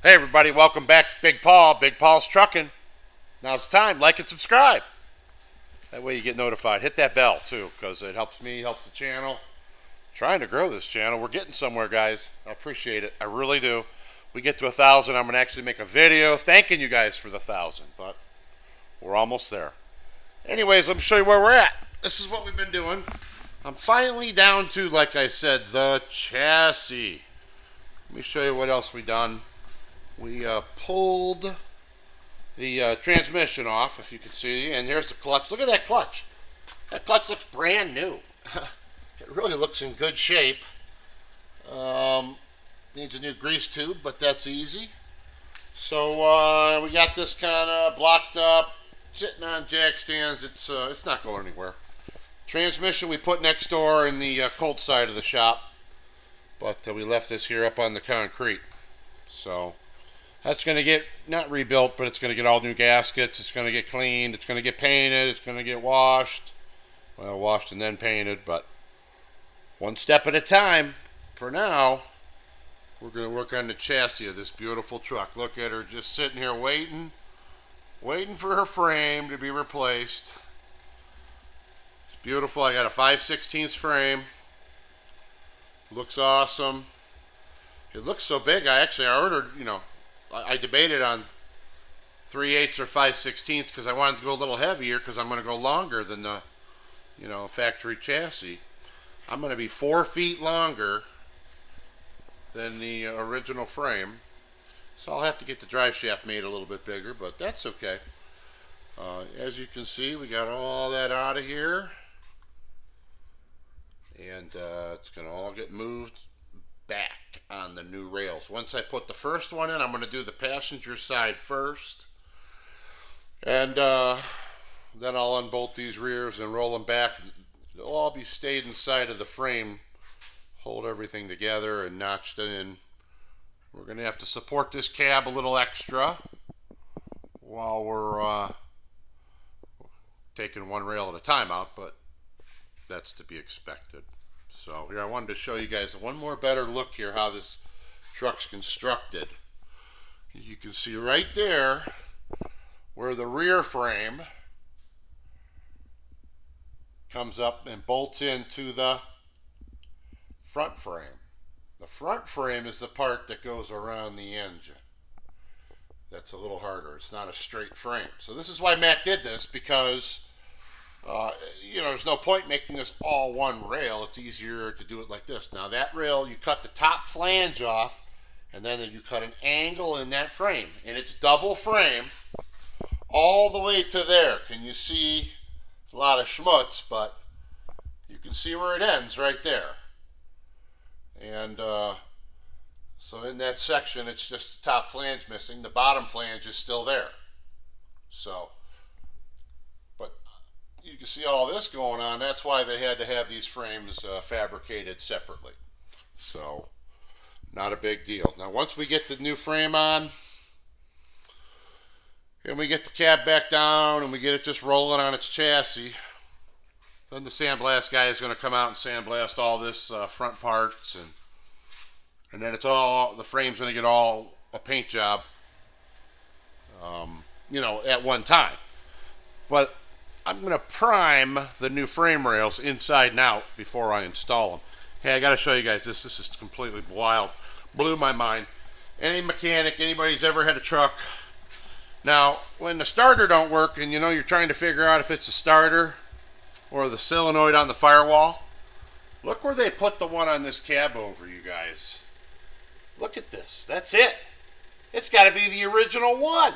Hey everybody, welcome back to Big Paul, Big Paul's Trucking. Now it's time, like and subscribe. That way you get notified. Hit that bell too, because it helps me, helps the channel. Trying to grow this channel. We're getting somewhere, guys. I appreciate it. I really do. We get to 1,000, I'm going to actually make a video thanking you guys for the 1,000, but we're almost there. Anyways, let me show you where we're at. This is what we've been doing. I'm finally down to, like I said, the chassis. Let me show you what else we done. We pulled the transmission off, if you can see, and here's the clutch. Look at that clutch. That clutch looks brand new. It really looks in good shape. Needs a new grease tube, but that's easy. So we got this kind of blocked up, sitting on jack stands. It's not going anywhere. Transmission we put next door in the cold side of the shop, but we left this here up on the concrete. So that's going to get, not rebuilt, but it's going to get all new gaskets. It's going to get cleaned. It's going to get painted. It's going to get washed. Well, washed and then painted, but one step at a time. For now, we're going to work on the chassis of this beautiful truck. Look at her just sitting here waiting for her frame to be replaced. It's beautiful. I got a 5/16 frame. Looks awesome. It looks so big, I ordered, I debated on 3/8 or 5/16 because I wanted to go a little heavier because I'm going to go longer than the, factory chassis. I'm going to be 4 feet longer than the original frame. So I'll have to get the drive shaft made a little bit bigger, but that's okay. As you can see, we got all that out of here. And it's going to all get moved back on the new rails. Once I put the first one in, I'm going to do the passenger side first, and then I'll unbolt these rears and roll them back. It'll all be stayed inside of the frame, hold everything together and notched in. We're going to have to support this cab a little extra while we're taking one rail at a time out, but that's to be expected. So here I wanted to show you guys one more better look here how this truck's constructed. You can see right there where the rear frame comes up and bolts into the front frame. The front frame is the part that goes around the engine. That's a little harder. It's not a straight frame. So this is why Mack did this, because there's no point making this all one rail. It's easier to do it like this. Now that rail, you cut the top flange off, and then you cut an angle in that frame, and it's double frame all the way to there. Can you see? A lot of schmutz, but you can see where it ends right there. And so in that section, it's just the top flange missing. The bottom flange is still there. So, but you can see all this going on. That's why they had to have these frames fabricated separately. So, not a big deal. Now, once we get the new frame on, and we get the cab back down, and we get it just rolling on its chassis, then the sandblast guy is going to come out and sandblast all this front parts, and then the frame's going to get all a paint job, at one time. But I'm going to prime the new frame rails inside and out before I install them. Hey, I got to show you guys this. This is completely wild. Blew my mind. Any mechanic, anybody who's ever had a truck. Now, when the starter don't work and you're trying to figure out if it's a starter or the solenoid on the firewall, look where they put the one on this cab over, you guys. Look at this. That's it. It's got to be the original one.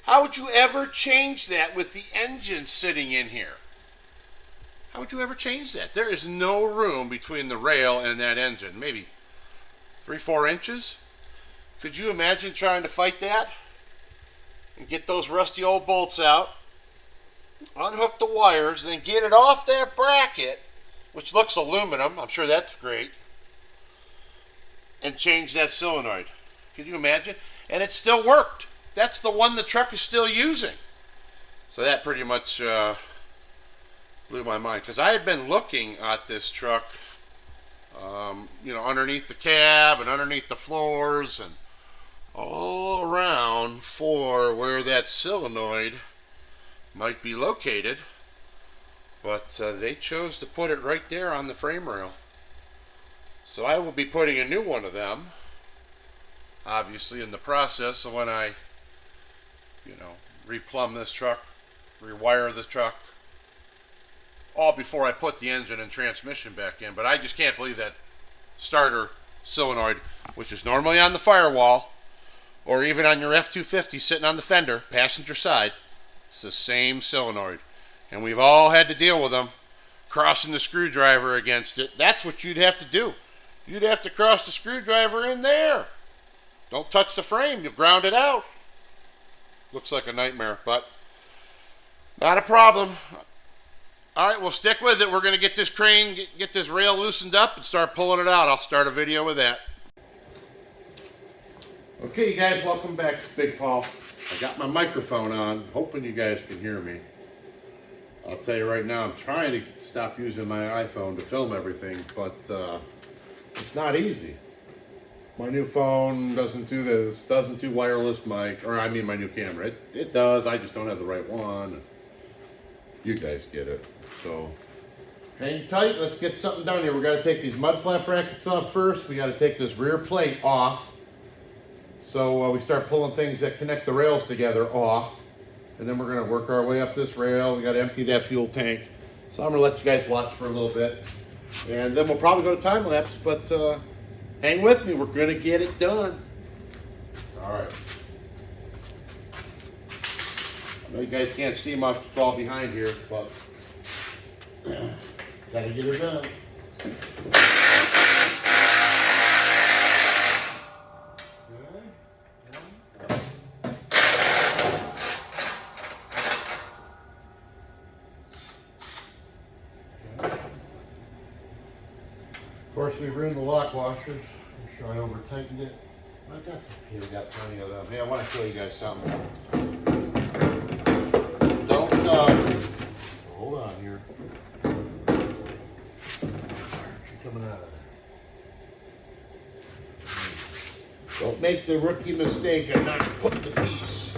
How would you ever change that with the engine sitting in here? How would you ever change that? There is no room between the rail and that engine. Maybe 3-4 inches? Could you imagine trying to fight that? And get those rusty old bolts out, unhook the wires, then get it off that bracket, which looks aluminum, I'm sure that's great, and change that solenoid. Can you imagine? And it still worked. That's the one the truck is still using. So that pretty much blew my mind, because I had been looking at this truck, underneath the cab and underneath the floors, and all around for where that solenoid might be located, but they chose to put it right there on the frame rail. So I will be putting a new one of them, obviously, in the process. So when I, replumb this truck, rewire the truck, all before I put the engine and transmission back in. But I just can't believe that starter solenoid, which is normally on the firewall, or even on your F-250 sitting on the fender, passenger side, it's the same solenoid. And we've all had to deal with them, crossing the screwdriver against it. That's what you'd have to do. You'd have to cross the screwdriver in there. Don't touch the frame, you'll ground it out. Looks like a nightmare, but not a problem. All right, we'll stick with it. We're going to get this crane, get this rail loosened up and start pulling it out. I'll start a video with that. Okay, you guys, welcome back to Big Paul. I got my microphone on, hoping you guys can hear me. I'll tell you right now, I'm trying to stop using my iPhone to film everything, but it's not easy. My new phone doesn't do this, doesn't do wireless mic, or I mean my new camera. It does, I just don't have the right one. You guys get it. So hang tight, let's get something done here. We got to take these mud flap brackets off first. We got to take this rear plate off. So we start pulling things that connect the rails together off. And then we're going to work our way up this rail. We got to empty that fuel tank. So I'm going to let you guys watch for a little bit. And then we'll probably go to time lapse, but hang with me. We're going to get it done. All right. I know you guys can't see much, it's all behind here, but gotta get it done. Of course, we ruined the lock washers. I'm sure I over tightened it, but that's okay. We got plenty of them. Hey, I want to show you guys something. Hold on here. She's coming out of there. Don't make the rookie mistake of not putting the piece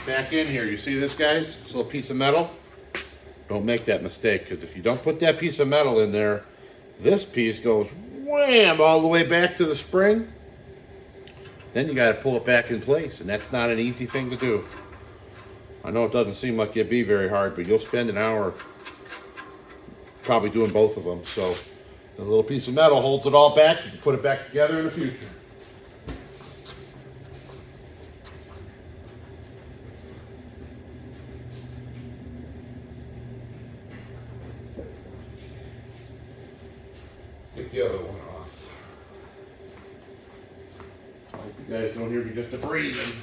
back in here. You see this, guys? This little piece of metal? Don't make that mistake, because if you don't put that piece of metal in there, this piece goes wham all the way back to the spring. Then you got to pull it back in place, and that's not an easy thing to do. I know it doesn't seem like it'd be very hard, but you'll spend an hour probably doing both of them. So the little piece of metal holds it all back. You can put it back together in the future. Get the other one off. I hope you guys don't hear me just a breathing.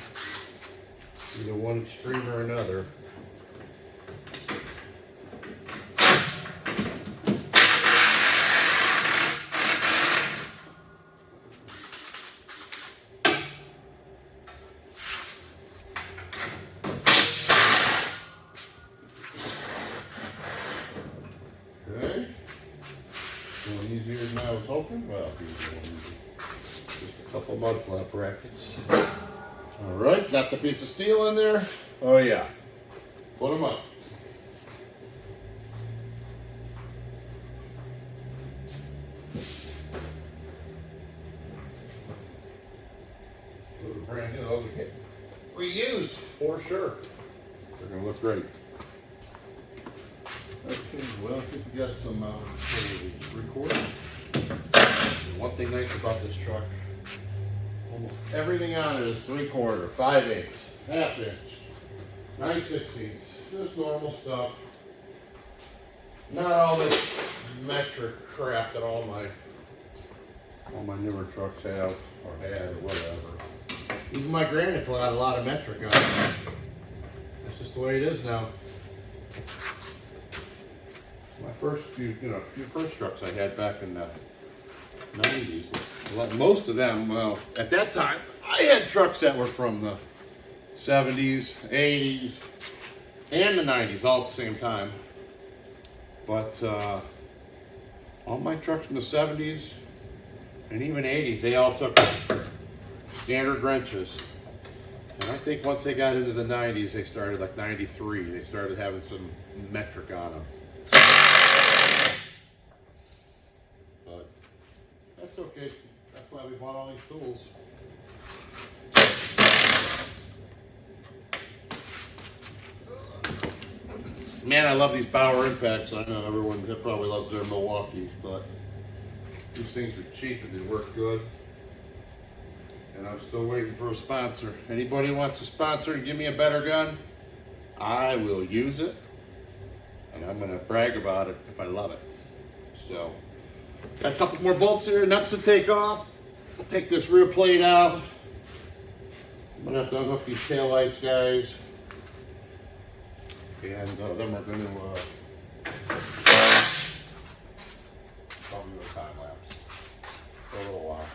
Either one extreme or another. Okay. Going easier than I was hoping. Well, just a couple mud flap brackets. All right, got the piece of steel in there. Oh yeah, put them up. Those are brand new. Those are getting reused for sure. They're gonna look great. Okay, well, I think we got some recording. One thing nice about this truck. Almost everything on it is 3/4, 5/8, 1/2 inch, 9/16, just normal stuff. Not all this metric crap that all my newer trucks have or had or whatever. Even my Granite's got a lot of metric on it. That's just the way it is now. My first few first trucks I had back in the 90s. Most of them, well, at that time, I had trucks that were from the 70s, 80s, and the 90s all at the same time. But all my trucks from the 70s and even 80s, they all took standard wrenches. And I think once they got into the 90s, they started like 93, they started having some metric on them. But that's okay. That's why we bought all these tools. Man, I love these Bauer impacts. I know everyone probably loves their Milwaukees, but these things are cheap and they work good. And I'm still waiting for a sponsor. Anybody wants a sponsor to give me a better gun, I will use it. And I'm gonna brag about it if I love it. So, got a couple more bolts here, nuts to take off. I'll take this rear plate out. I'm gonna have to unhook these tail lights, guys. And then we're going to probably do a time lapse for a little while.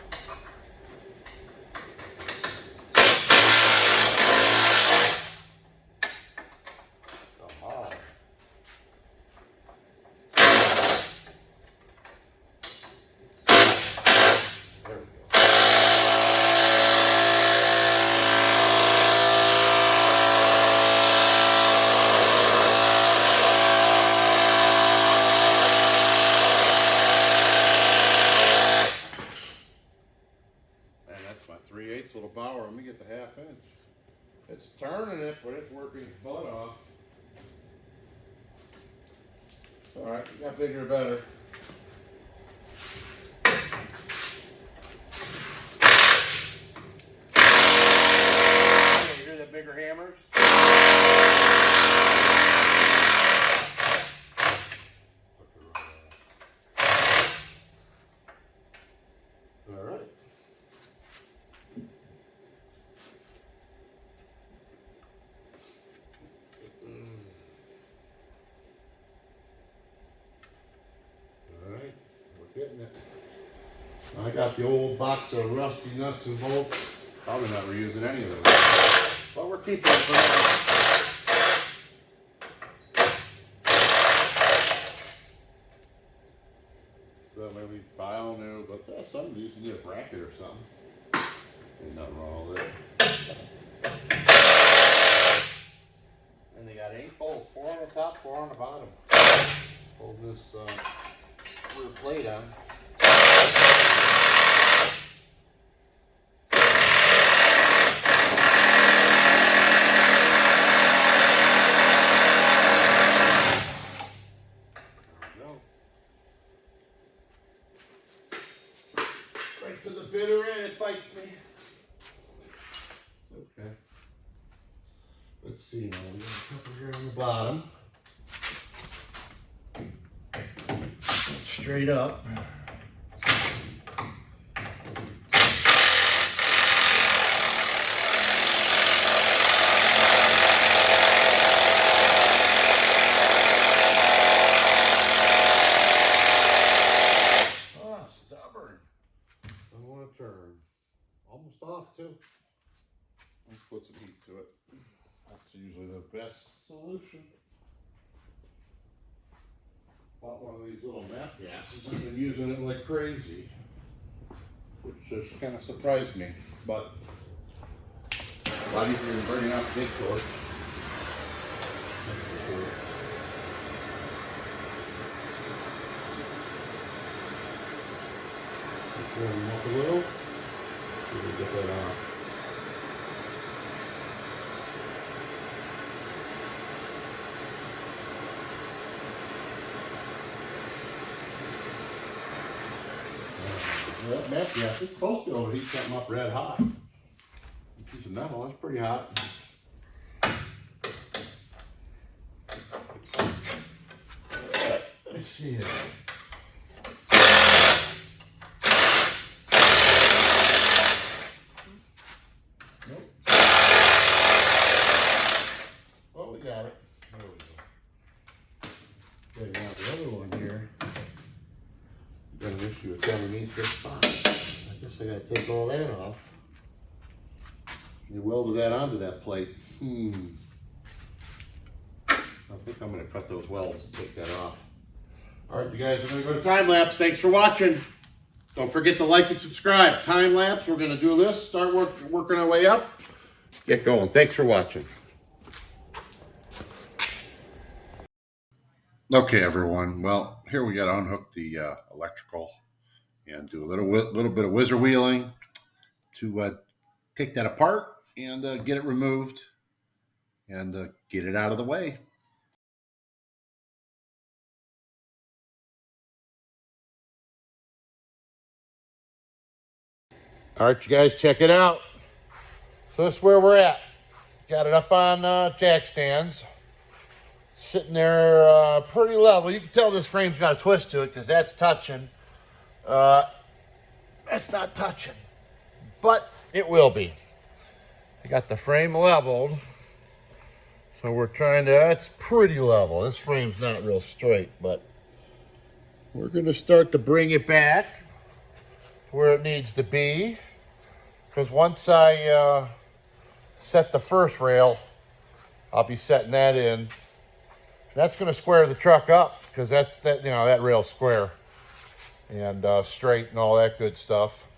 Come on. There we go. My 3/8 little Bauer. Let me get the 1/2 inch. It's turning it, but it's working its butt off. It's alright, we got bigger and better. You hear that bigger hammers? Alright. Alright, we're getting it. I got the old box of rusty nuts and bolts. Probably not reusing any of those. But we're keeping it for now. So maybe buy all new, but some of these you need a bracket or something. Ain't nothing wrong with it. And they got 8 bolts, 4 on the top, 4 on the bottom. Holding this rear plate on. There we go. Right to the bitter end, it fights me. Okay. Let's see now, we got a couple here on the bottom. Straight up. Oh, stubborn. Don't want to turn. Almost off too. Let's put some heat to it. That's usually the best solution. Bought one of these little Mack gases and been using it like crazy, which just kind of surprised me, but a lot easier than burning out the big torch. Warm them up a little. We'll get that off. That Mack gas is supposed to overheat something up red hot. A piece of metal, that's pretty hot. Let's see here. Nope. Oh, we got it. There we go. Okay, now the other one here. Got an issue with underneath this box. I guess I gotta take all that off. You welded that onto that plate. I think I'm gonna cut those welds and take that off. All right, you guys, we're gonna go to time lapse. Thanks for watching. Don't forget to like and subscribe. Time lapse. We're going to do this. Start working our way up. Get going. Thanks for watching. Okay, everyone. Well, here we got to unhook the electrical and do a little bit of whizzer wheeling to take that apart and get it removed and get it out of the way. All right, you guys, check it out. So this is where we're at. Got it up on jack stands. Sitting there pretty level. You can tell this frame's got a twist to it because that's touching. That's not touching, but it will be. I got the frame leveled. So we're trying to, it's pretty level. This frame's not real straight, but we're going to start to bring it back where it needs to be. Because once I set the first rail, I'll be setting that in. That's going to square the truck up because that rail's square and straight and all that good stuff.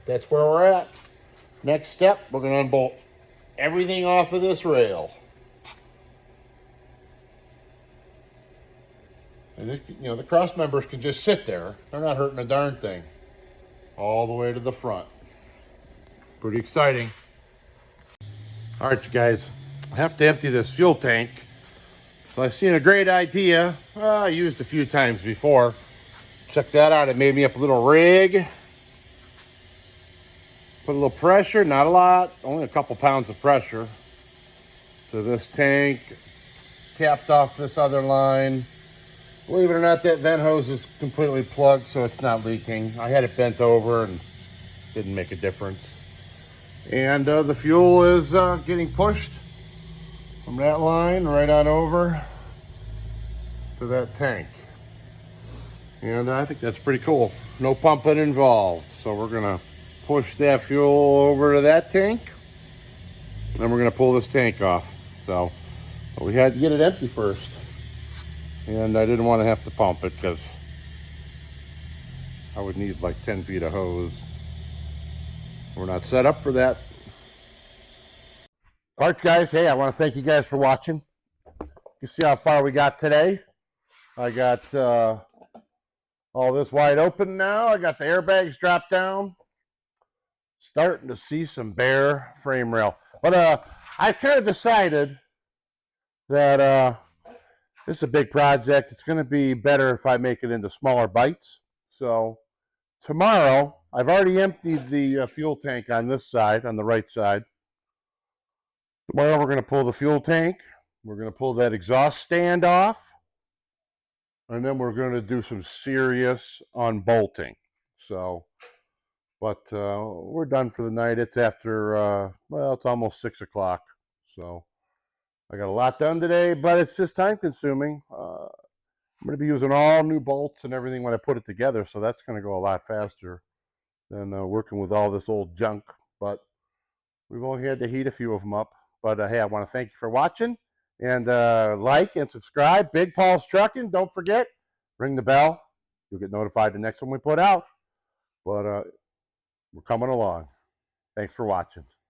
That's where we're at. Next step, we're going to unbolt everything off of this rail. And the cross members can just sit there. They're not hurting a darn thing. All the way to the front. Pretty exciting. All right, you guys. I have to empty this fuel tank. So I've seen a great idea. I used a few times before. Check that out. It made me up a little rig. Put a little pressure, not a lot, only a couple pounds of pressure to this tank. Capped off this other line. Believe it or not, that vent hose is completely plugged, so it's not leaking. I had it bent over and didn't make a difference. And the fuel is getting pushed from that line right on over to that tank. And I think that's pretty cool. No pumping involved. So we're gonna push that fuel over to that tank. Then we're gonna pull this tank off. So we had to get it empty first. And I didn't want to have to pump it because I would need like 10 feet of hose. We're not set up for that. All right, guys. Hey, I want to thank you guys for watching. You see how far we got today. I got all this wide open now. I got the airbags dropped down. Starting to see some bare frame rail. But I kind of decided that this is a big project. It's going to be better if I make it into smaller bites. So tomorrow, I've already emptied the fuel tank on this side, on the right side. Tomorrow we're going to pull the fuel tank. We're going to pull that exhaust stand off. And then we're going to do some serious unbolting. So, but we're done for the night. It's after, well, it's almost 6 o'clock. So I got a lot done today, but it's just time consuming. I'm going to be using all new bolts and everything when I put it together. So that's going to go a lot faster than working with all this old junk. But we've only had to heat a few of them up. But hey, I want to thank you for watching. And like and subscribe. Big Paul's Trucking. Don't forget, ring the bell. You'll get notified the next one we put out. But we're coming along. Thanks for watching.